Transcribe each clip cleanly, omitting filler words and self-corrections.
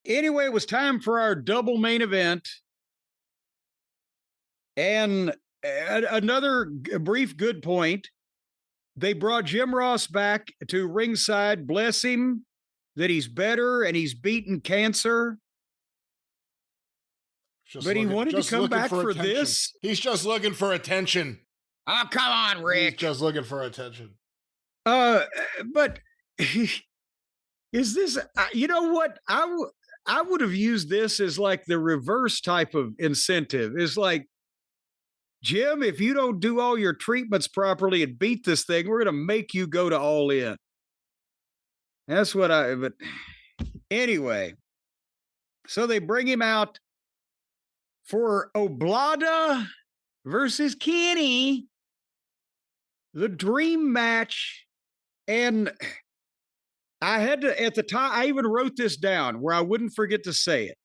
Anyway, it was time for our double main event. And another brief good point. They brought Jim Ross back to ringside. Bless him that he's better and he's beaten cancer. But he wanted to come back for this. He's just looking for attention. Oh, come on, Rick. He's just looking for attention. But is this, you know what? I would have used this as like the reverse type of incentive. It's like, Jim, if you don't do all your treatments properly and beat this thing, we're going to make you go to All In. That's what but anyway. So they bring him out for Oblada versus Kenny, the dream match. And I had to, at the time, I even wrote this down where I wouldn't forget to say it.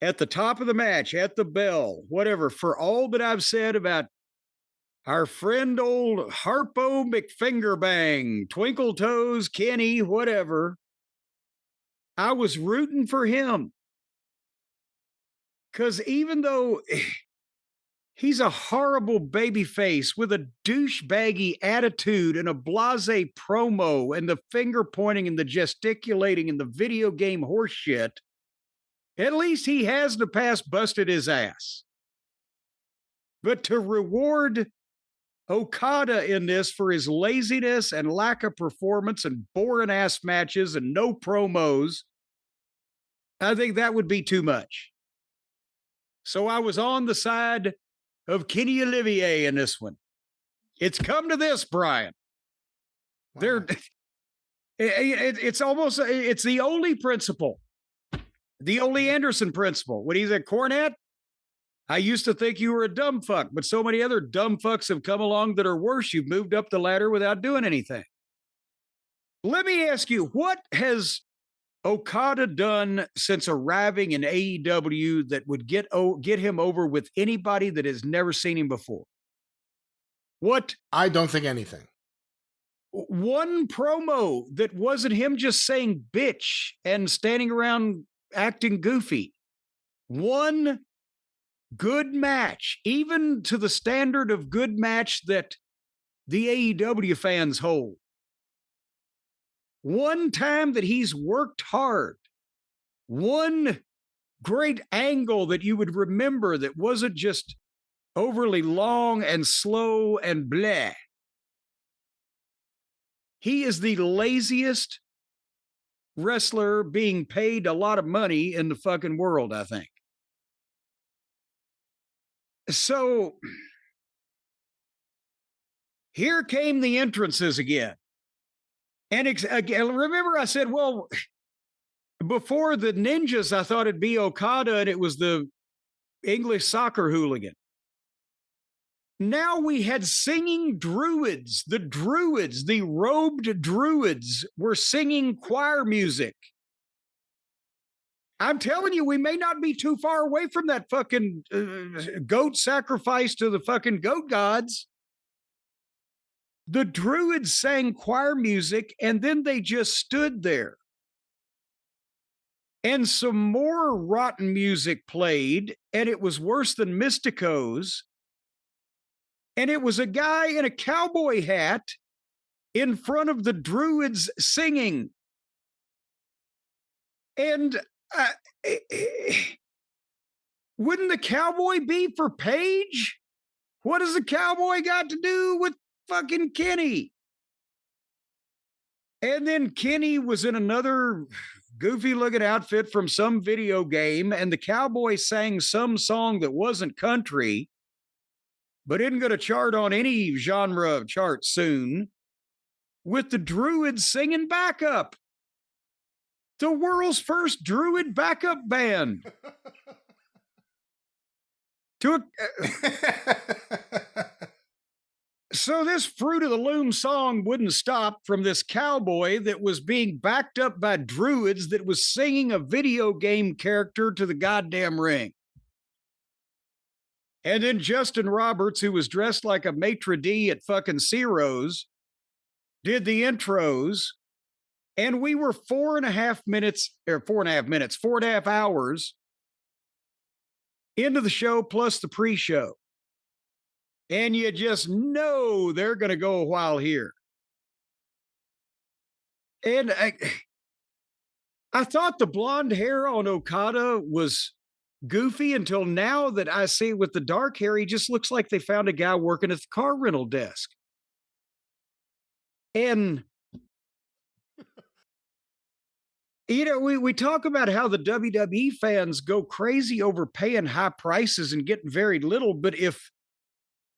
At the top of the match, at the bell, whatever, for all that I've said about our friend old Harpo McFingerbang, Twinkle Toes, Kenny, whatever, I was rooting for him. Because even though he's a horrible baby face with a douchebaggy attitude and a blasé promo and the finger pointing and the gesticulating and the video game horse shit, at least he has in the past busted his ass. But to reward Okada in this for his laziness and lack of performance and boring ass matches and no promos, I think that would be too much. So I was on the side of Kenny Olivier in this one. It's come to this, Brian. Wow. It's almost, it's the only principle. The only Anderson principle. When he's at Cornette, I used to think you were a dumb fuck, but so many other dumb fucks have come along that are worse. You've moved up the ladder without doing anything. Let me ask you, what has Okada done since arriving in AEW that would get him over with anybody that has never seen him before? What? I don't think anything. One promo that wasn't him just saying bitch and standing around acting goofy. One good match, even to the standard of good match that the AEW fans hold. One time that he's worked hard. One great angle that you would remember that wasn't just overly long and slow and bleh. He is the laziest wrestler being paid a lot of money in the fucking world, I think. So here came the entrances again. And again, remember I said, well, before the ninjas, I thought it'd be Okada and it was the English soccer hooligan. Now we had singing druids. The robed druids were singing choir music. I'm telling you, we may not be too far away from that fucking goat sacrifice to the fucking goat gods. The druids sang choir music, and then they just stood there. And some more rotten music played, and it was worse than Mystico's. And it was a guy in a cowboy hat in front of the druids singing. And wouldn't the cowboy be for Paige? What has the cowboy got to do with fucking Kenny? And then Kenny was in another goofy looking outfit from some video game, and the cowboy sang some song that wasn't country, but isn't going to chart on any genre of chart soon, with the druids singing backup. The world's first druid backup band. So this Fruit of the Loom song wouldn't stop from this cowboy that was being backed up by druids that was singing a video game character to the goddamn ring. And then Justin Roberts, who was dressed like a maitre d' at fucking Ciro's, did the intros. And we were 4.5 hours into the show plus the pre-show. And you just know they're going to go a while here. And I thought the blonde hair on Okada was goofy until now that I see with the dark hair, he just looks like they found a guy working at the car rental desk. And, we talk about how the WWE fans go crazy over paying high prices and getting very little. But if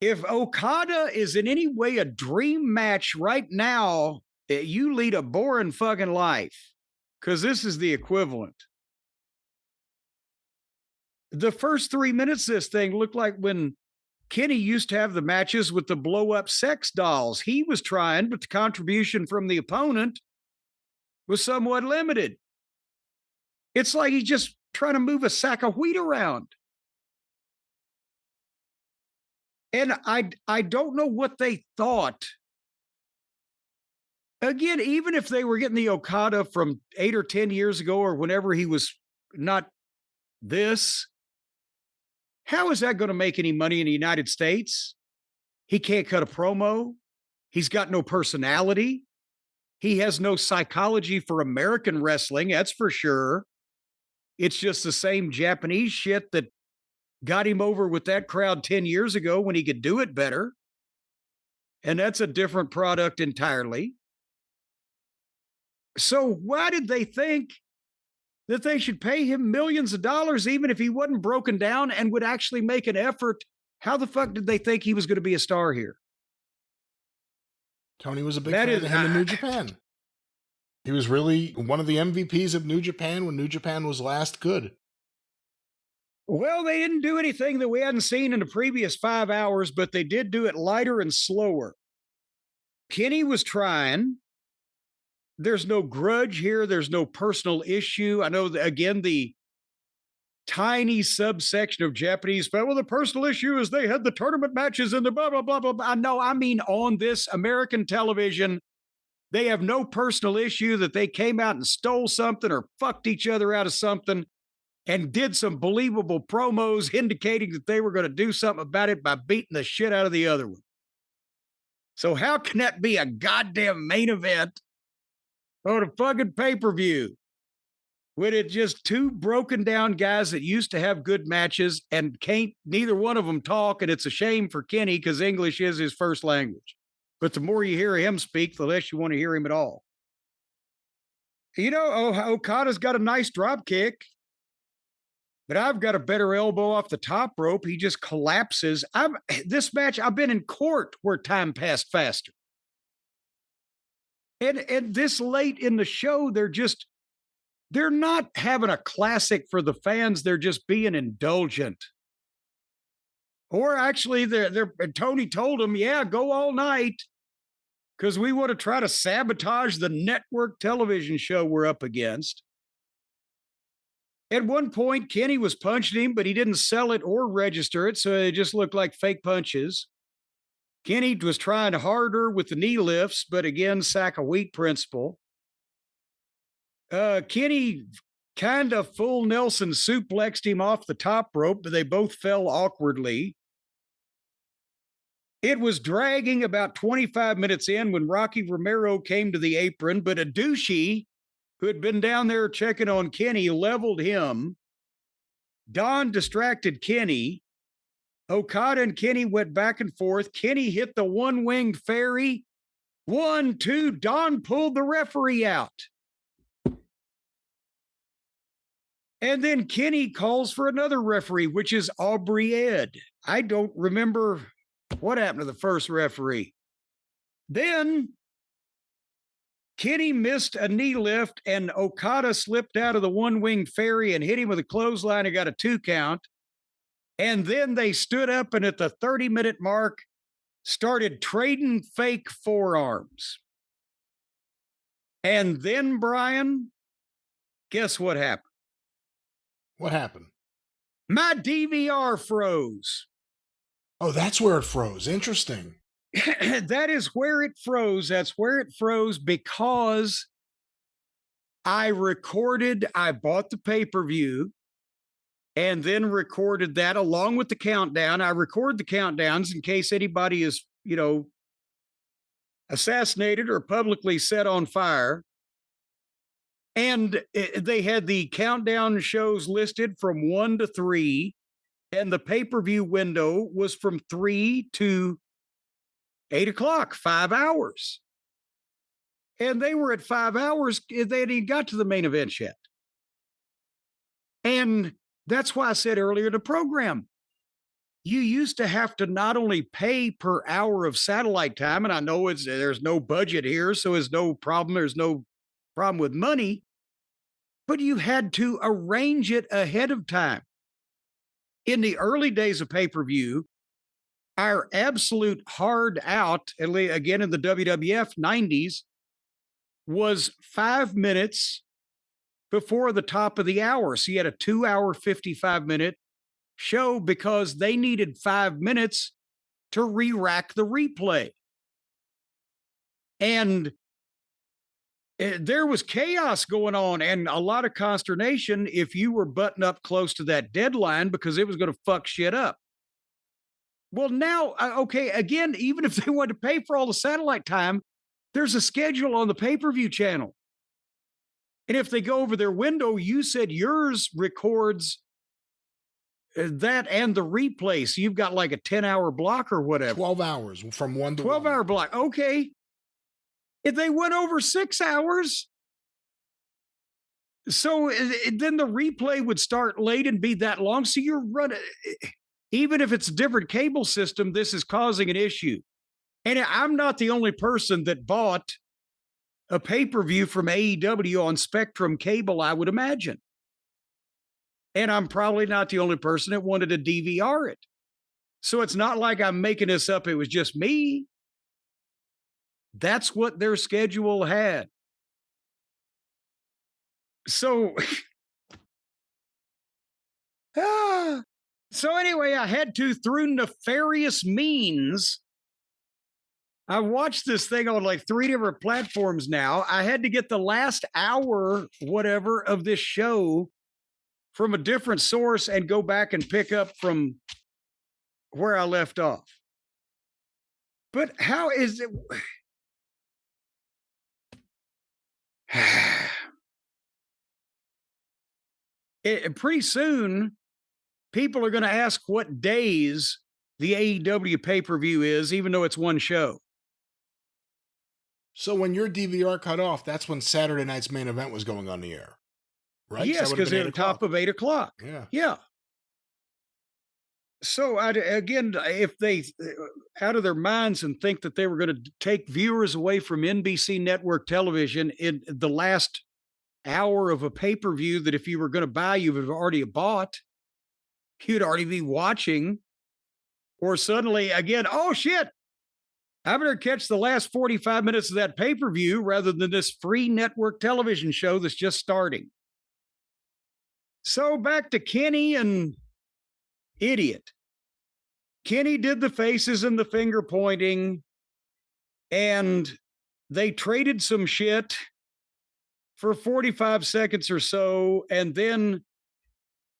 Okada is in any way a dream match right now, you lead a boring fucking life, because this is the equivalent. The first 3 minutes of this thing looked like when Kenny used to have the matches with the blow up sex dolls. He was trying, but the contribution from the opponent was somewhat limited. It's like he's just trying to move a sack of wheat around. And I don't know what they thought. Again, even if they were getting the Okada from 8 or 10 years ago or whenever he was not this, how is that going to make any money in the United States? He can't cut a promo. He's got no personality. He has no psychology for American wrestling, that's for sure. It's just the same Japanese shit that got him over with that crowd 10 years ago when he could do it better. And that's a different product entirely. So why did they think that they should pay him millions of dollars even if he wasn't broken down and would actually make an effort? How the fuck did they think he was going to be a star here? Tony was a big fan of him in New Japan. He was really one of the MVPs of New Japan when New Japan was last good. Well, they didn't do anything that we hadn't seen in the previous 5 hours, but they did do it lighter and slower. Kenny was trying. There's no grudge here. There's no personal issue. I know, again, the tiny subsection of Japanese, well, the personal issue is they had the tournament matches and the blah, blah, blah, blah, blah. No, I mean, on this American television, they have no personal issue that they came out and stole something or fucked each other out of something and did some believable promos indicating that they were going to do something about it by beating the shit out of the other one. So how can that be a goddamn main event on a fucking pay-per-view when it's just two broken down guys that used to have good matches and can't neither one of them talk? And it's a shame for Kenny because English is his first language. But the more you hear him speak, the less you want to hear him at all. Okada's got a nice drop kick, but I've got a better elbow off the top rope. He just collapses. This match, I've been in court where time passed faster. And this late in the show, they're not having a classic for the fans. They're just being indulgent. Or actually, Tony told them, yeah, go all night because we want to try to sabotage the network television show we're up against. At one point, Kenny was punching him, but he didn't sell it or register it, so it just looked like fake punches. Kenny was trying harder with the knee lifts, but again, sack of wheat principle. Kenny kind of full Nelson suplexed him off the top rope, but they both fell awkwardly. It was dragging about 25 minutes in when Rocky Romero came to the apron, but Ibushi, who had been down there checking on Kenny, leveled him. Don distracted Kenny. Okada and Kenny went back and forth. Kenny hit the one-winged fairy. 1, 2, Don pulled the referee out. And then Kenny calls for another referee, which is Aubrey Ed. I don't remember what happened to the first referee. Then Kenny missed a knee lift and Okada slipped out of the one-winged fairy and hit him with a clothesline and got a 2 count. And then they stood up and at the 30-minute mark started trading fake forearms. And then, Brian, guess what happened? What happened? My DVR froze. Oh, that's where it froze. Interesting. That is where it froze. That's where it froze because I bought the pay-per-view and then recorded that along with the countdown. I record the countdowns in case anybody is, assassinated or publicly set on fire. And they had the countdown shows listed from 1 to 3, and the pay-per-view window was from 3 to 8 o'clock, 5 hours. And they were at 5 hours. They hadn't even got to the main event yet. And that's why I said earlier in the program, you used to have to not only pay per hour of satellite time, and I know there's no budget here, so there's no problem. There's no problem with money, but you had to arrange it ahead of time. In the early days of pay-per-view, our absolute hard out, again in the WWF 90s, was 5 minutes before the top of the hour. So you had a 2-hour, 55-minute show because they needed 5 minutes to re-rack the replay. And there was chaos going on and a lot of consternation if you were butting up close to that deadline because it was going to fuck shit up. Well, now, okay, again, even if they wanted to pay for all the satellite time, there's a schedule on the pay-per-view channel. And if they go over their window, you said yours records that and the replay. So you've got like a 10-hour block or whatever. 12 hours from 1 to 12-hour block. Okay. If they went over 6 hours, so then the replay would start late and be that long. So you're running, even if it's a different cable system, this is causing an issue. And I'm not the only person that bought a pay-per-view from AEW on Spectrum Cable, I would imagine. And I'm probably not the only person that wanted to DVR it. So it's not like I'm making this up. It was just me. That's what their schedule had. So, so anyway, I had to, through nefarious means, I watched this thing on like 3 different platforms now. I had to get the last hour, whatever, of this show from a different source and go back and pick up from where I left off. But how is it? Pretty soon, people are going to ask what days the AEW pay-per-view is, even though it's one show. So when your DVR cut off, that's when Saturday night's main event was going on the air, right? Yes, because they're at the top of 8 o'clock. Yeah. So again, if they out of their minds and think that they were going to take viewers away from NBC network television in the last hour of a pay-per-view that if you were going to buy, you would have already bought, you'd already be watching, or suddenly again, oh shit, I better catch the last 45 minutes of that pay-per-view rather than this free network television show that's just starting. So back to Kenny and Idiot. Kenny did the faces and the finger pointing, and they traded some shit for 45 seconds or so, and then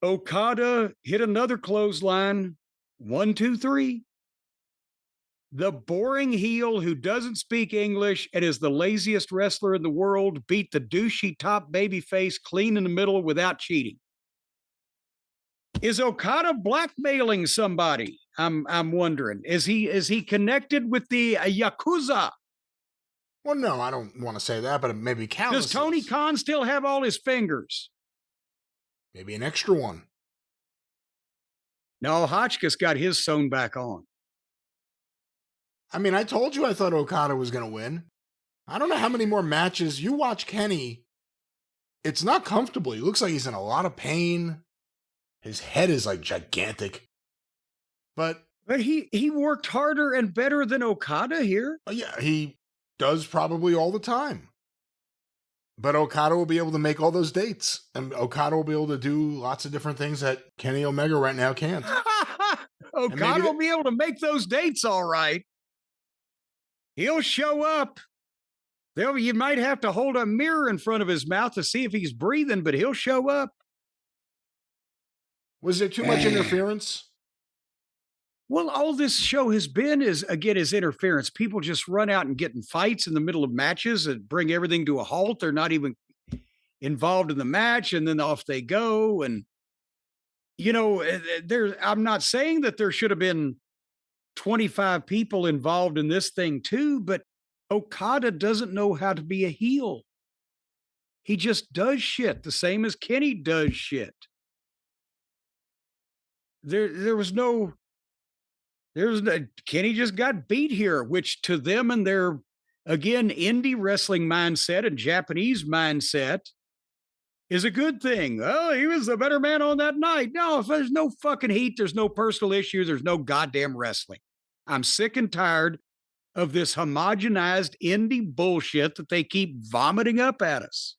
Okada hit another clothesline. 1, 2, 3. The boring heel who doesn't speak English and is the laziest wrestler in the world beat the douchey top babyface clean in the middle without cheating. Is Okada blackmailing somebody? I'm wondering. Is he connected with the Yakuza? Well, no, I don't want to say that, but maybe Callis. Does Tony Khan still have all his fingers? Maybe an extra one. No, Hotchkiss got his sewn back on. I mean, I told you I thought Okada was going to win. I don't know how many more matches. You watch Kenny. It's not comfortable. He looks like he's in a lot of pain. His head is like gigantic. But he worked harder and better than Okada here. Yeah, he does probably all the time. But Okada will be able to make all those dates. And Okada will be able to do lots of different things that Kenny Omega right now can't. Okada will be able to make those dates all right. He'll show up. You might have to hold a mirror in front of his mouth to see if he's breathing, but he'll show up. Was there too much interference? Well, all this show has been is, again, is interference. People just run out and get in fights in the middle of matches and bring everything to a halt. They're not even involved in the match, and then off they go. And I'm not saying that there should have been 25 people involved in this thing too, but Okada doesn't know how to be a heel. He just does shit the same as Kenny does shit. There was no Kenny just got beat here, which to them and their, again, indie wrestling mindset and Japanese mindset is a good thing. Oh, he was the better man on that night. No, if there's no fucking heat, there's no personal issue, there's no goddamn wrestling. I'm sick and tired of this homogenized indie bullshit that they keep vomiting up at us.